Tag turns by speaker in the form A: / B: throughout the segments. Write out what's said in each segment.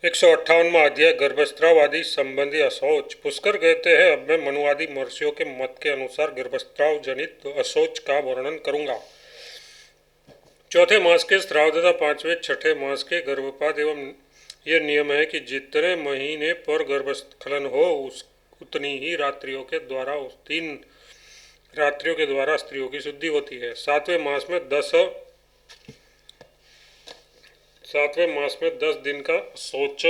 A: 158वां अध्याय गर्भस्राव आदि संबंधी अशौच। पुष्कर कहते हैं, अब मैं मनुवादी महर्षियों के मत के अनुसार गर्भस्राव जनित अशौच का वर्णन करूंगा। चौथे मास के स्राव तथा पांचवें छठे मास के गर्भपात एवं यह नियम है कि जितने महीने पर गर्भस्खलन हो उतनी ही रात्रियों के द्वारा 3 रात्रियों के द्वारा स्त्रियों की शुद्धि होती है। सातवें मास में 10 दिन का शौच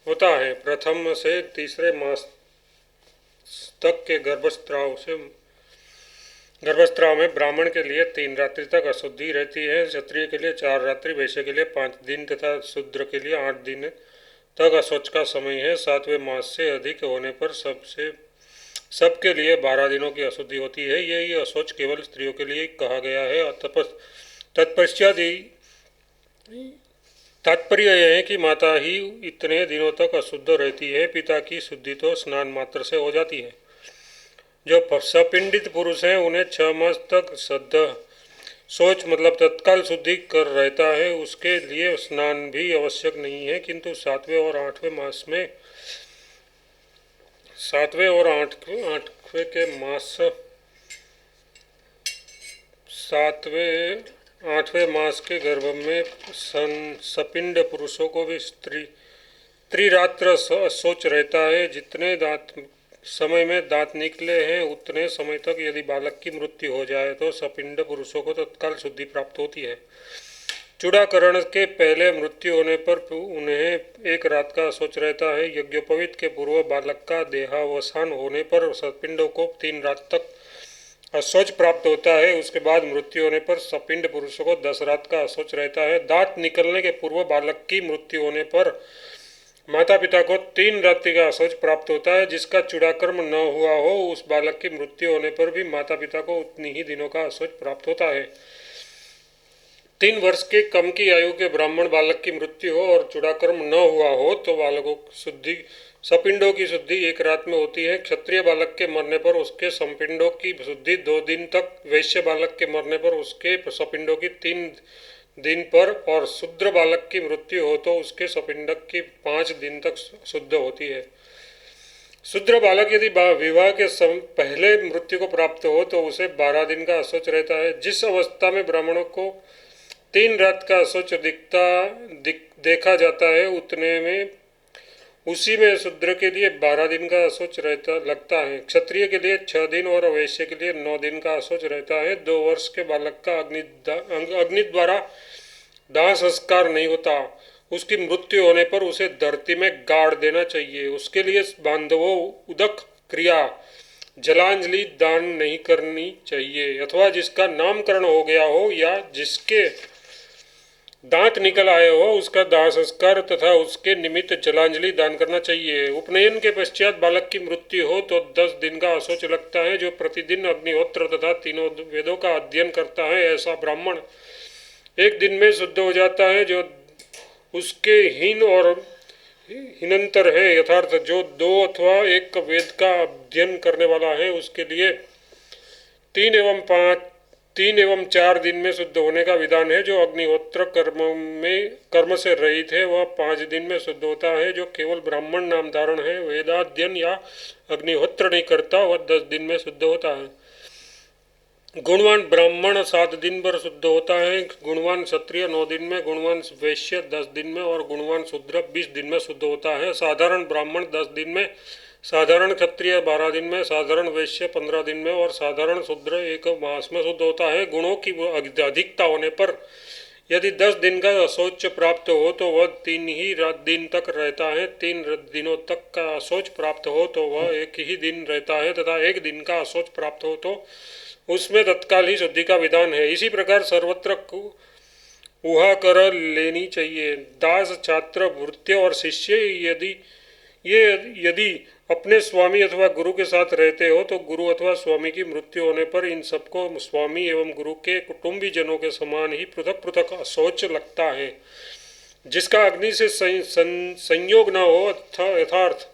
A: होता है। प्रथम से तीसरे मास तक के गर्भस्राव में ब्राह्मण के लिए 3 रात्रि तक अशुद्धि रहती है, क्षत्रिय के लिए 4 रात्रि, वैश्य के लिए 5 दिन तथा शूद्र के लिए 8 दिन तक अशौच का समय है। 7वें मास से अधिक होने पर सबके लिए 12 दिनों की अशुद्धि होती है। यही अशौच केवल स्त्रियों के लिए कहा गया है। तत्पश्चात तात्पर्य यह है कि माता ही इतने दिनों तक अशुद्ध रहती है। पिता की शुद्धि तो स्नान मात्र से हो जाती है। जो सपिंडित पुरुष हैं उन्हें 6 मास तक शौच मतलब तत्काल शुद्धि कर रहता है, उसके लिए स्नान भी आवश्यक नहीं है। किंतु 7वें और 8वें मास में 7वें और 8वें के मास 8वें मास के गर्भ में सपिंड पुरुषों को भी त्रिरात्र शौच रहता है। जितने समय में दांत निकले हैं उतने समय तक यदि बालक की मृत्यु हो जाए तो सपिंड पुरुषों को तत्काल शुद्धि प्राप्त होती है। चूड़ाकरण के पहले मृत्यु होने पर उन्हें 1 रात का शौच रहता है। यज्ञोपवीत के पूर्व बालक का देहावसान होने पर सपिंडों को 3 रात तक अशौच प्राप्त होता है। उसके बाद मृत्यु होने पर सपिंड पुरुषों को 10 रात का अशौच रहता है। दांत निकलने के पूर्व बालक की मृत्यु होने पर माता पिता को 3 रात्रि का अशौच प्राप्त होता है। जिसका चूड़ाकर्म न हुआ हो उस बालक की मृत्यु होने पर भी माता पिता को उतनी ही दिनों का अशौच प्राप्त होता है। 3 वर्ष के कम की आयु के ब्राह्मण बालक की मृत्यु हो और चूड़ाकर्म न हुआ हो तो बालकों की सपिंडों की शुद्धि 1 रात में होती है। क्षत्रिय बालक के मरने पर उसके सपिंडों की शुद्धि 2 दिन तक, वैश्य बालक के मरने पर उसके सपिंडों की 3 दिन पर और शूद्र बालक की मृत्यु हो तो उसके सपिंडक की 5 दिन तक शुद्ध होती है। शूद्र बालक यदि विवाह के पहले मृत्यु को प्राप्त हो तो उसे 12 दिन का अशौच रहता है। जिस अवस्था में ब्राह्मणों को 3 रात का अशौच देखा जाता है उसी में शूद्र के लिए 12 दिन का अशौच लगता है। क्षत्रिय के लिए 6 दिन और वैश्य के लिए 9 दिन का अशौच रहता है। 2 वर्ष के बालक का अग्नि द्वारा दाह संस्कार नहीं होता। उसकी मृत्यु होने पर उसे धरती में गाड़ देना चाहिए। उसके लिए बांधवों उदक क्रिया जलांजलि दान नहीं करनी चाहिए, अथवा जिसका नामकरण हो गया हो या जिसके दांत निकल आए हो उसका दाह संस्कार तथा उसके निमित्त जलांजलि दान करना चाहिए। उपनयन के पश्चात बालक की मृत्यु हो तो 10 दिन का अशौच लगता है। जो प्रतिदिन अग्निहोत्र तथा तीनों वेदों का अध्ययन करता है ऐसा ब्राह्मण 1 दिन में शुद्ध हो जाता है। जो उसके हीनंतर है, यथार्थ जो 2 अथवा 1 वेद का अध्ययन करने वाला है उसके लिए 3 एवं 4 दिन में शुद्ध होने का विधान है। जो अग्निहोत्र कर्म से रहित है वह 5 दिन में शुद्ध होता है। जो केवल ब्राह्मण नाम धारण है, वेदाध्ययन या अग्निहोत्र नहीं करता, वह 10 दिन में शुद्ध होता है। गुणवान ब्राह्मण 7 दिन पर शुद्ध होता है। गुणवान क्षत्रिय 9 दिन में, गुणवान वैश्य 10 दिन में और गुणवान शूद्र 20 दिन में शुद्ध होता है। साधारण ब्राह्मण 10 दिन में, साधारण क्षत्रिय 12 दिन में, साधारण वैश्य 15 दिन में और साधारण शूद्र 1 मास में शुद्ध होता है। गुणों की अधिकता होने पर यदि 10 दिन का अशौच प्राप्त हो तो वह 3 ही दिन तक रहता है। 3 दिनों तक का अशौच प्राप्त हो तो वह 1 ही दिन रहता है तथा 1 दिन का अशौच प्राप्त हो तो उसमें तत्काल ही शुद्धि का विधान है। इसी प्रकार सर्वत्र ऊहा कर लेनी चाहिए। दास, छात्र, भृत्य और शिष्य यदि अपने स्वामी अथवा गुरु के साथ रहते हो तो गुरु अथवा स्वामी की मृत्यु होने पर इन सबको स्वामी एवं गुरु के कुटुंबी जनों के समान ही पृथक पृथक अशौच लगता है। जिसका अग्नि से संयोग न हो, यथार्थ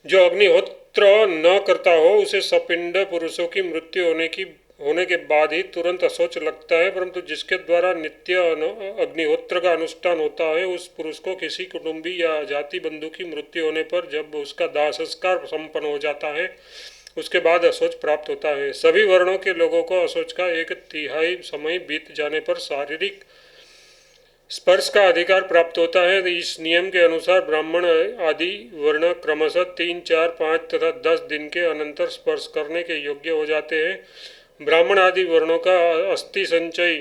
A: जो अग्निहोत्र न करता हो, उसे सपिंड पुरुषों की मृत्यु होने की होने के बाद ही तुरंत अशौच लगता है, परंतु जिसके द्वारा नित्य अग्निहोत्र का अनुष्ठान होता है उस पुरुष को किसी कुटुंबी या जाति बंधु की मृत्यु होने पर जब उसका दाह संस्कार संपन्न हो जाता है उसके बाद अशौच प्राप्त होता है। सभी वर्णों के लोगों को अशौच का 1/3 समय बीत जाने पर शारीरिक स्पर्श का अधिकार प्राप्त होता है। इस नियम के अनुसार ब्राह्मण आदि वर्ण क्रमशः 3, 4, 5 तथा 10 दिन के अनंतर स्पर्श करने के योग्य हो जाते हैं। ब्राह्मण आदि वर्णों का अस्थि संचय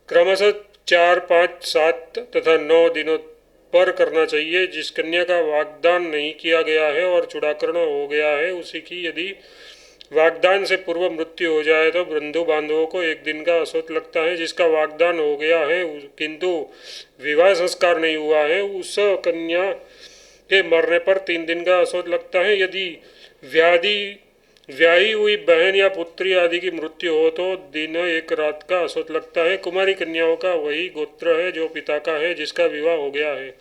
A: क्रमशः 4, 5, 7 तथा 9 दिनों पर करना चाहिए। जिस कन्या का वाग्दान नहीं किया गया है और चूड़ाकरण हो गया है उसी की यदि वाग्दान से पूर्व मृत्यु हो जाए तो बंधु बांधवों को 1 दिन का अशौच लगता है। जिसका वाग्दान हो गया है किंतु विवाह संस्कार नहीं हुआ है उस कन्या के मरने पर 3 दिन का अशौच लगता है। यदि ब्याही हुई बहन या पुत्री आदि की मृत्यु हो तो दिन 1 रात का अशौच लगता है। कुमारी कन्याओं का वही गोत्र है जो पिता का है जिसका विवाह हो गया है।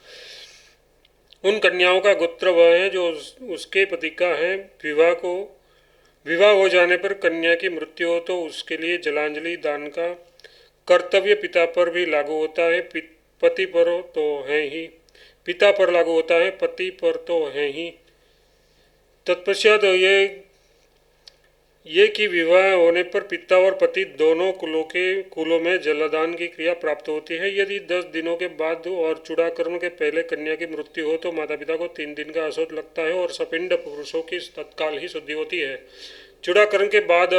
A: उन कन्याओं का गोत्र वह है जो उसके पति का है। विवाह हो जाने पर कन्या की मृत्यु हो तो उसके लिए जलांजलि दान का कर्तव्य पिता पर भी लागू होता है। पति पर तो है ही, पिता पर लागू होता है, पति पर तो है ही। तत्पश्चात ये कि विवाह होने पर पिता और पति दोनों कुलों में जलदान की क्रिया प्राप्त होती है। यदि 10 दिनों के बाद और चूड़ाकरण के पहले कन्या की मृत्यु हो तो माता पिता को 3 दिन का अशौच लगता है और सपिंड पुरुषों की तत्काल ही शुद्धि होती है। चूड़ाकरण के बाद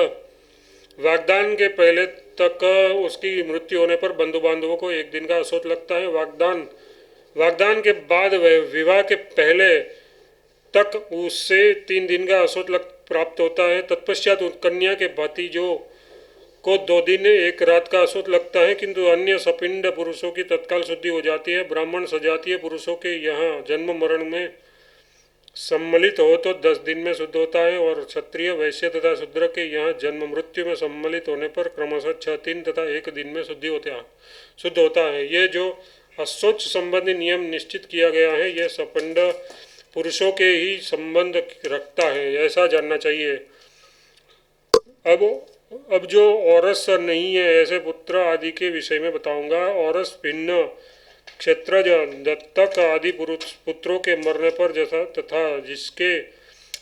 A: वाग्दान के पहले तक उसकी मृत्यु होने पर बंधु बांधवों को 1 दिन का अशौच लगता है। वाग्दान के बाद विवाह के पहले तक उससे 3 दिन का अशौच प्राप्त होता है। तत्पश्चात कन्या के भतीजों को 2 दिन 1 रात का अशौच लगता है किंतु अन्य सपिंड पुरुषों की तत्काल शुद्धि हो जाती है। ब्राह्मण सजातीय पुरुषों के यहाँ जन्म मरण में सम्मिलित हो तो 10 दिन में शुद्ध होता है और क्षत्रिय वैश्य तथा शूद्र के यहाँ जन्म मृत्यु में सम्मिलित होने पर क्रमशः 6, 3 तथा 1 दिन में शुद्ध होता है। ये जो अशौच संबंधी नियम निश्चित किया गया है यह सपिंड पुरुषों के ही संबंध रखता है, ऐसा जानना चाहिए। अब जो औरस नहीं है ऐसे पुत्र आदि के विषय में बताऊंगा। औरस भिन्न क्षेत्रज दत्तक आदि पुत्रों के मरने पर जैसा तथा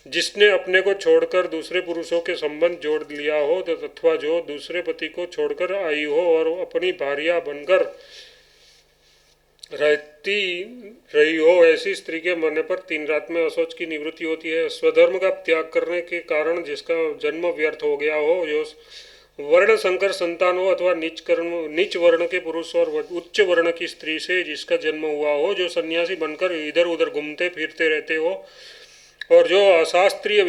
A: जिसने अपने को छोड़कर दूसरे पुरुषों के संबंध जोड़ लिया हो अथवा जो दूसरे पति को छोड़कर आई हो और अपनी भार्या बनकर रही हो ऐसी स्त्री के मरने पर 3 रात में अशौच की निवृत्ति होती है। स्वधर्म का त्याग करने के कारण जिसका जन्म व्यर्थ हो गया हो, जो वर्ण संकर संतान हो अथवा नीच वर्ण के पुरुष और उच्च वर्ण की स्त्री से जिसका जन्म हुआ हो, जो सन्यासी बनकर इधर उधर घूमते फिरते रहते हो और जो अशास्त्र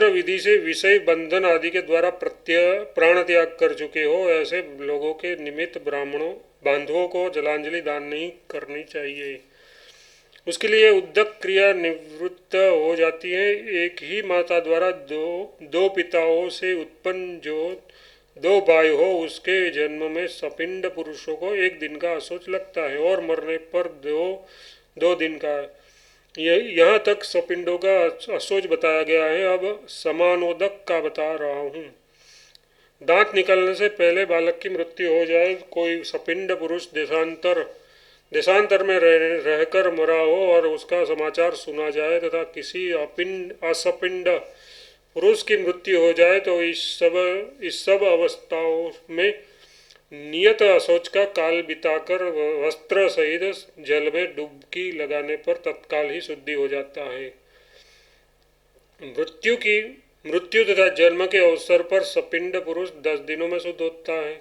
A: विधि से विषय बंधन आदि के द्वारा प्राण त्याग कर चुके हो, ऐसे लोगों के निमित्त बांधवों को जलांजलि दान नहीं करनी चाहिए। उसके लिए उद्दक क्रिया निवृत्त हो जाती है। एक ही माता द्वारा दो पिताओं से उत्पन्न जो 2 भाई हो उसके जन्म में सपिंड पुरुषों को 1 दिन का अशौच लगता है और मरने पर 2 दिन का। यहाँ तक सपिंडों का अशौच बताया गया है। अब समानोदक का बता रहा हूँ। दांत निकलने से पहले बालक की मृत्यु हो जाए, कोई सपिंड पुरुष देशांतर में रहकर मरा हो और उसका समाचार सुना जाए तथा किसी असपिंड पुरुष की मृत्यु हो जाए तो इस सब अवस्थाओं में नियत अशौच का काल बिताकर वस्त्र सहित जल में डुबकी लगाने पर तत्काल ही शुद्धि हो जाता है। मृत्यु तथा जन्म के अवसर पर सपिंड पुरुष 10 दिनों में शुद्ध होता है।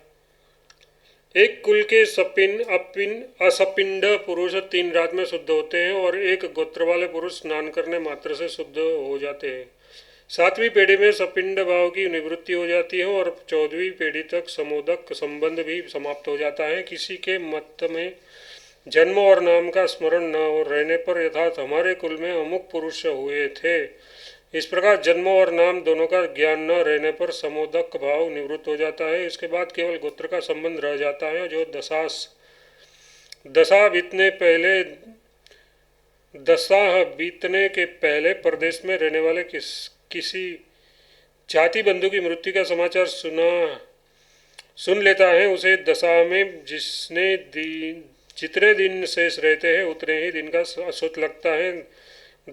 A: एक कुल के असपिंड पुरुष 3 रात में शुद्ध होते हैं और एक गोत्र वाले पुरुष स्नान करने मात्र से शुद्ध हो जाते हैं। 7वीं पीढ़ी में सपिंड भाव की निवृत्ति हो जाती है और 14वीं पीढ़ी तक समोदक संबंध भी समाप्त हो जाता है। किसी के मत में जन्म और नाम का स्मरण न रहने पर यथार्थ हमारे कुल में अमुक पुरुष हुए थे, इस प्रकार जन्म और नाम दोनों का ज्ञान न रहने पर समोदक भाव निवृत्त हो जाता है। इसके बाद केवल गोत्र का संबंध रह जाता है जो दशा बीतने के पहले प्रदेश में रहने वाले जाति बंधु की मृत्यु का समाचार सुन लेता है, उसे दशा में जितने दिन शेष रहते हैं उतने ही दिन का अशोच लगता है।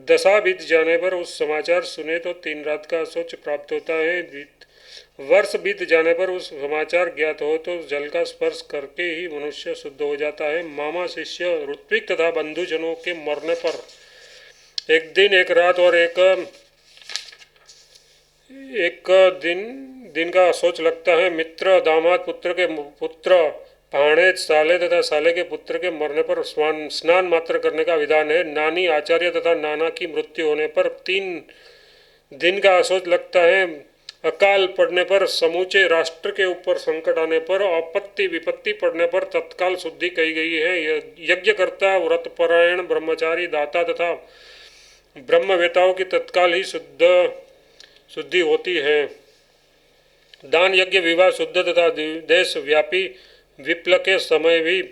A: दशा बीत जाने पर उस समाचार सुने तो 3 रात का अशोच प्राप्त होता है। वर्ष बीत जाने पर उस समाचार ज्ञात हो तो जल का स्पर्श करके ही मनुष्य शुद्ध हो जाता है। मामा शिष्य ऋत्विक तथा बंधुजनों के मरने पर एक दिन, एक रात और एक दिन का अशोच लगता है। मित्र, दामाद, पुत्र के पुत्र, भाणेज, साले तथा साले के पुत्र के मरने पर स्नान मात्र करने का विधान है। नानी, आचार्य तथा नाना की मृत्यु होने पर 3 दिन का अशोच लगता है। अकाल पड़ने पर, समूचे राष्ट्र के ऊपर संकट आने पर, आपत्ति विपत्ति पड़ने पर तत्काल शुद्धि कही गई है। यज्ञकर्ता, व्रतपरायण, ब्रह्मचारी, दाता तथा ब्रह्मवेताओं की तत्काल ही शुद्धि होती है। दान, यज्ञ, विवाह, शुद्ध तथा देश व्यापी विप्लव के समय भी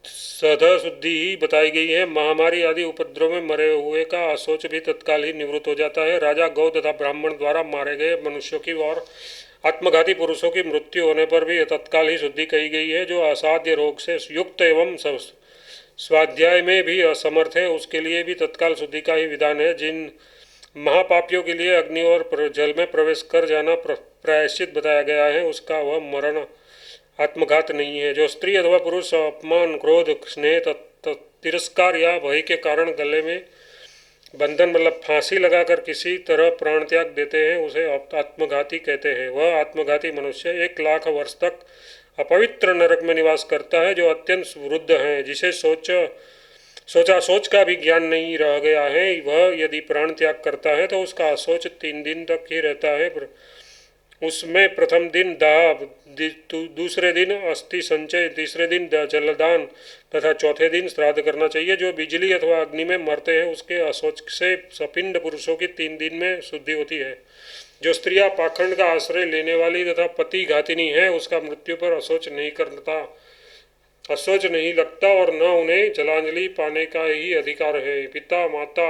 A: सदा शुद्धि ही बताई गई है। महामारी आदि उपद्रव में मरे हुए का अशोच भी तत्काल ही निवृत्त हो जाता है। राजा, गौ तथा ब्राह्मण द्वारा मारे गए मनुष्यों की और आत्मघाती पुरुषों की मृत्यु होने पर भी तत्काल ही शुद्धि कही गई है। जो असाध्य रोग से युक्त एवं स्वाध्याय में भी असमर्थ है उसके लिए भी तत्काल शुद्धि का ही विधान है। जिन महापापियों के लिए अग्नि और जल में प्रवेश कर जाना प्रायश्चित बताया गया है उसका वह मरण आत्मघात नहीं है। जो स्त्री अथवा पुरुष अपमान, क्रोध, स्नेह, तिरस्कार या भय के कारण गले में बंधन मतलब फांसी लगाकर किसी तरह प्राण त्याग देते हैं उसे आत्मघाती कहते हैं। वह आत्मघाती मनुष्य 1 लाख वर्ष तक अपवित्र नरक में निवास करता है। जो अत्यंत वृद्ध है, जिसे सोच का भी ज्ञान नहीं रह गया है, वह यदि प्राण त्याग करता है तो उसका अशोच 3 दिन तक ही रहता है। उसमें प्रथम दिन दाह, दूसरे दिन अस्थि संचय, तीसरे दिन जलदान तथा चौथे दिन श्राद्ध करना चाहिए। जो बिजली अथवा अग्नि में मरते हैं उसके अशोच से सपिंड पुरुषों की 3 दिन में शुद्धि होती है। जो स्त्रियां पाखंड का आश्रय लेने वाली तथा पति घातिनी है उसका मृत्यु पर अशोच नहीं लगता और न उन्हें जलांजलि पाने का ही अधिकार है। पिता, माता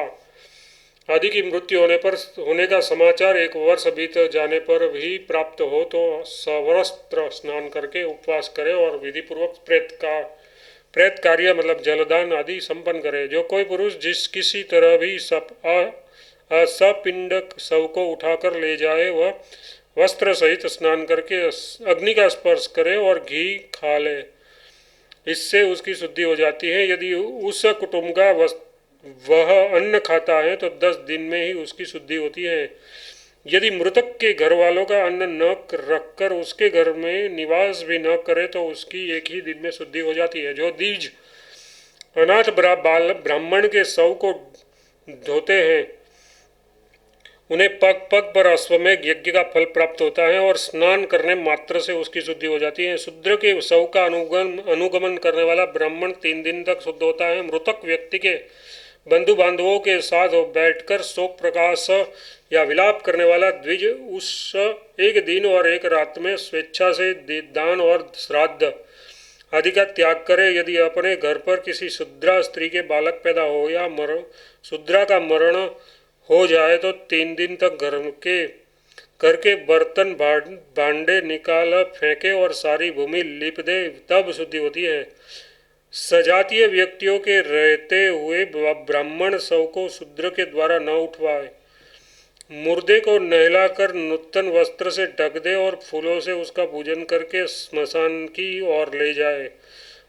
A: आदि की मृत्यु होने का समाचार 1 वर्ष बीत जाने पर भी प्राप्त हो तो सवस्त्र स्नान करके उपवास करे और विधि पूर्वक प्रेत कार्य मतलब जलदान आदि संपन्न करे। जो कोई पुरुष किसी तरह भी सपिंड शव को उठाकर ले जाए वह वस्त्र सहित स्नान करके अग्नि का स्पर्श करे और घी खा ले, इससे उसकी शुद्धि हो जाती है। यदि उस कुटुंब का वह अन्न खाता है तो 10 दिन में ही उसकी शुद्धि होती है। यदि मृतक के घर वालों का अन्न न रखकर उसके घर में निवास भी न करे तो उसकी 1 ही दिन में शुद्धि हो जाती है। जो द्विज अनाथ ब्राह्मण के शव को धोते हैं उन्हें पग पग पर अश्वमेघ यज्ञ का फल प्राप्त होता है और स्नान करने मात्र से उसकी शुद्धि हो जाती है। शूद्र के शव का अनुगमन करने वाला ब्राह्मण 3 दिन तक शुद्ध होता है। मृतक व्यक्ति के बंधु बांधवों के साथ बैठकर शोक प्रकाश या विलाप करने वाला द्विज उस 1 दिन और 1 रात में स्वेच्छा से दान और श्राद्ध आदि का त्याग करे। यदि अपने घर पर किसी शूद्रा स्त्री के बालक पैदा हो या शूद्रा का मरण हो जाए तो 3 दिन तक घर के बर्तन भांडे निकाल फेंके और सारी भूमि लीप दे, तब शुद्धि होती है। सजातीय व्यक्तियों के रहते हुए ब्राह्मण शव को शूद्र के द्वारा न उठवाए। मुर्दे को नहलाकर नूतन वस्त्र से ढक दे और फूलों से उसका पूजन करके स्मशान की ओर ले जाए।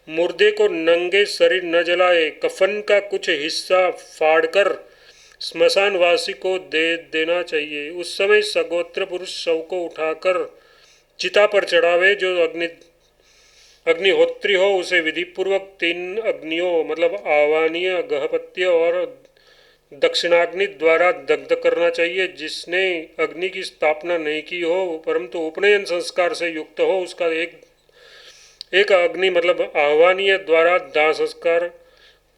A: मुर्दे को नंगे शरीर न जलाए। कफन का कुछ हिस्सा फाड़कर स्मशानवासी को दे देना चाहिए। उस समय सगोत्र पुरुष शव को उठाकर चिता पर चढ़ावे। जो अग्निहोत्री हो उसे विधि पूर्वक 3 अग्नियों मतलब आवानीय, गहपत्य और दक्षिणाग्नि द्वारा दग्ध करना चाहिए। जिसने अग्नि की स्थापना नहीं की हो परंतु उपनयन संस्कार से युक्त हो उसका एक अग्नि मतलब आह्वानीय द्वारा दाह संस्कार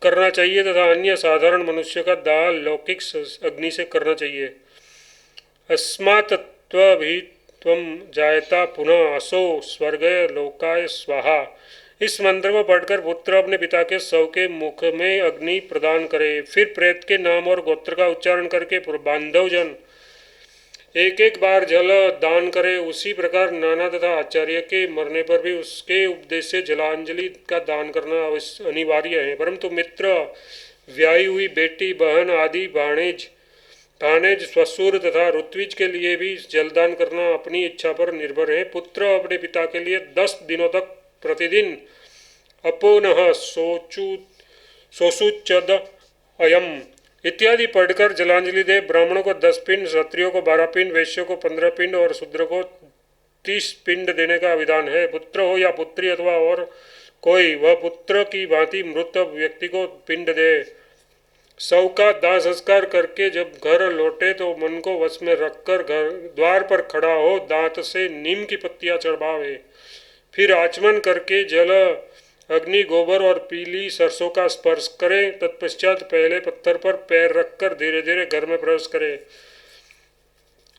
A: करना चाहिए तथा अन्य साधारण मनुष्य का दाह लौकिक अग्नि से करना चाहिए। अस्मात् त्वं जायता पुनः असो स्वर्गय लोकाय स्वाहा। इस मंत्र को पढ़कर पुत्र अपने पिता के शव के मुख में अग्नि प्रदान करे। फिर प्रेत के नाम और गोत्र का उच्चारण करके बांधवजन एक एक बार जल दान करे, उसी प्रकार नाना तथा आचार्य के मरने पर भी उसके उपदेश से जलांजलि का दान करना अनिवार्य है। परंतु मित्र, व्याही हुई बेटी, बहन आदि भाणेज ससुर तथा ऋत्विज के लिए भी जलदान करना अपनी इच्छा पर निर्भर है। पुत्र अपने पिता के लिए 10 दिनों तक प्रतिदिन अपोनः सोसुचद अयम इत्यादि पढ़कर जलांजलि दे। ब्राह्मणों को 10 पिंड, क्षत्रियों को 12 पिंड, वैश्यों को 15 पिंड और शूद्र को 30 पिंड देने का विधान है। पुत्र हो या पुत्री अथवा और कोई, वह पुत्र की भांति मृत व्यक्ति को पिंड दे। शव का दाह संस्कार करके जब घर लौटे तो मन को वश में रखकर घर द्वार पर खड़ा हो दांत से नीम की पत्तियां चढ़ावे। फिर आचमन करके जल, अग्नि, गोबर और पीली सरसों का स्पर्श करे। तत्पश्चात पहले पत्थर पर पैर रखकर धीरे धीरे घर में प्रवेश करे।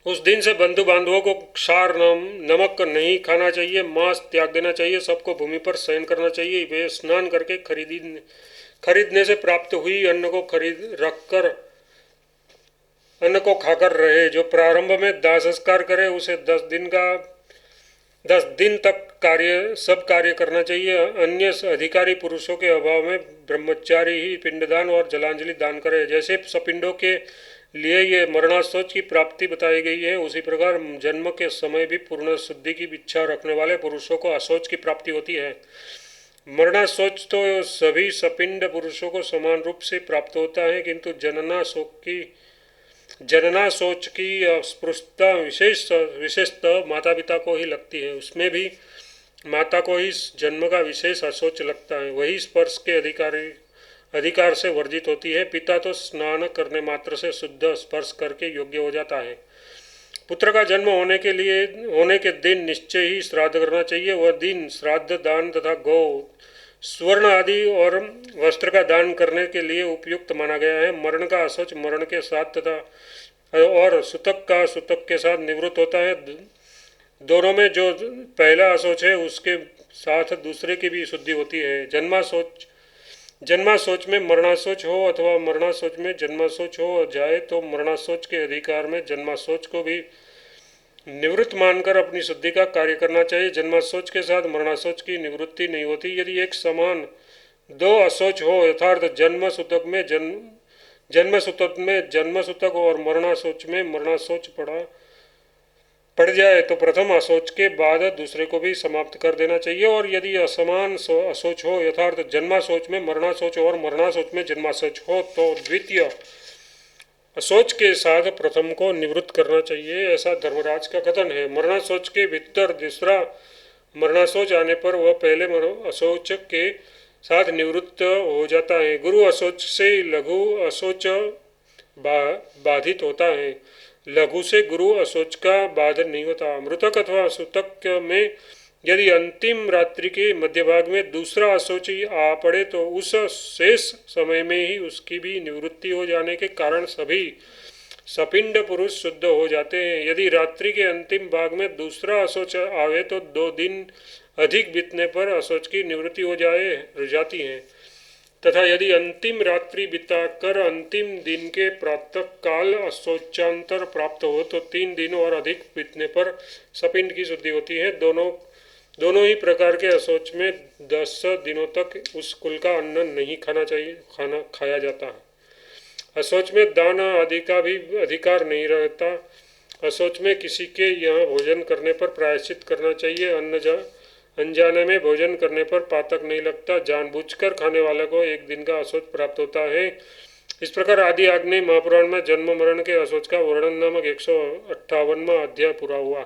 A: उस दिन से बंधु बांधवों को क्षार नमक नहीं खाना चाहिए, मांस त्याग देना चाहिए, सबको भूमि पर शयन करना चाहिए। वे स्नान करके खरीदने से प्राप्त हुई अन्न को अन्न को खाकर रहे। जो प्रारंभ में दाह संस्कार करे उसे 10 दिन तक सब कार्य करना चाहिए। अन्य अधिकारी पुरुषों के अभाव में ब्रह्मचारी ही पिंडदान और जलांजलि दान करे। जैसे सपिंडों के लिए ये मरणाशौच की प्राप्ति बताई गई है, उसी प्रकार जन्म के समय भी पूर्ण शुद्धि की इच्छा रखने वाले पुरुषों को अशौच की प्राप्ति होती है। मरणाशौच तो सभी सपिंड पुरुषों को समान रूप से प्राप्त होता है, किंतु जनना सोच की अस्पृश्यता विशेषतः माता पिता को ही लगती है। उसमें भी माता को ही जन्म का विशेष असोच लगता है, वही स्पर्श के अधिकार से वर्जित होती है। पिता तो स्नान करने मात्र से शुद्ध स्पर्श करके योग्य हो जाता है। पुत्र का जन्म होने के दिन निश्चय ही श्राद्ध करना चाहिए। वह दिन श्राद्ध, दान तथा गौ, स्वर्ण आदि और वस्त्र का दान करने के लिए उपयुक्त माना गया है। मरण का असोच मरण के साथ तथा और सूतक का सूतक के साथ निवृत्त होता है। दोनों में जो पहला असोच है उसके साथ दूसरे की भी शुद्धि होती है। जन्माशोच में मरणाशोच हो अथवा मरणाशोच में जन्माशोच हो जाए तो मरणाशोच के अधिकार में जन्माशोच को भी निवृत्त मानकर अपनी शुद्धि का कार्य करना चाहिए। जन्माशोच के साथ मरणाशोच की निवृत्ति नहीं होती। यदि एक समान 2 अशोच हो, यथार्थ जन्म सूतक और मरणाशोच में मरणाशोच पड़ जाए तो प्रथम अशोच के बाद दूसरे को भी समाप्त कर देना चाहिए। और यदि असमान अशोच हो, यथार्थ जन्माशोच में मरणाशोच और मरणाशोच में जन्माशोच हो, तो द्वितीय अशोच के साथ प्रथम को निवृत्त करना चाहिए, ऐसा धर्मराज का कथन है। मरणाशोच के भीतर दूसरा मरणाशोच आने पर वह पहले अशोच के साथ निवृत्त हो जाता है। गुरु अशोच से लघु अशोच बाधित होता है, लघु से गुरु अशोच का बाधन नहीं होता। मृतक अथवा सूतक में यदि अंतिम रात्रि के मध्य भाग में दूसरा अशोच आ पड़े तो उस शेष समय में ही उसकी भी निवृत्ति हो जाने के कारण सभी सपिंड पुरुष शुद्ध हो जाते हैं। यदि रात्रि के अंतिम भाग में दूसरा अशोच आवे तो 2 दिन अधिक बीतने पर अशोच की निवृत्ति हो जाती है, तथा यदि अंतिम रात्रि बिताकर अंतिम दिन के प्रातः काल अशोचांतर प्राप्त हो तो 3 दिन और अधिक बीतने पर सपिंड की शुद्धि होती है। दोनों ही प्रकार के अशोच में 10 दिनों तक उस कुल का अन्न नहीं खाया जाता है। अशोच में दान आदि का भी अधिकार नहीं रहता। अशोच में किसी के यहाँ भोजन करने पर प्रायश्चित करना चाहिए। अनजाने में भोजन करने पर पातक नहीं लगता। जानबूझकर खाने वाले को 1 दिन का अशोच प्राप्त होता है। इस प्रकार आदि आग्नेय महापुराण में जन्म मरण के अशोच का वर्णन नामक 158वां अध्याय पूरा हुआ।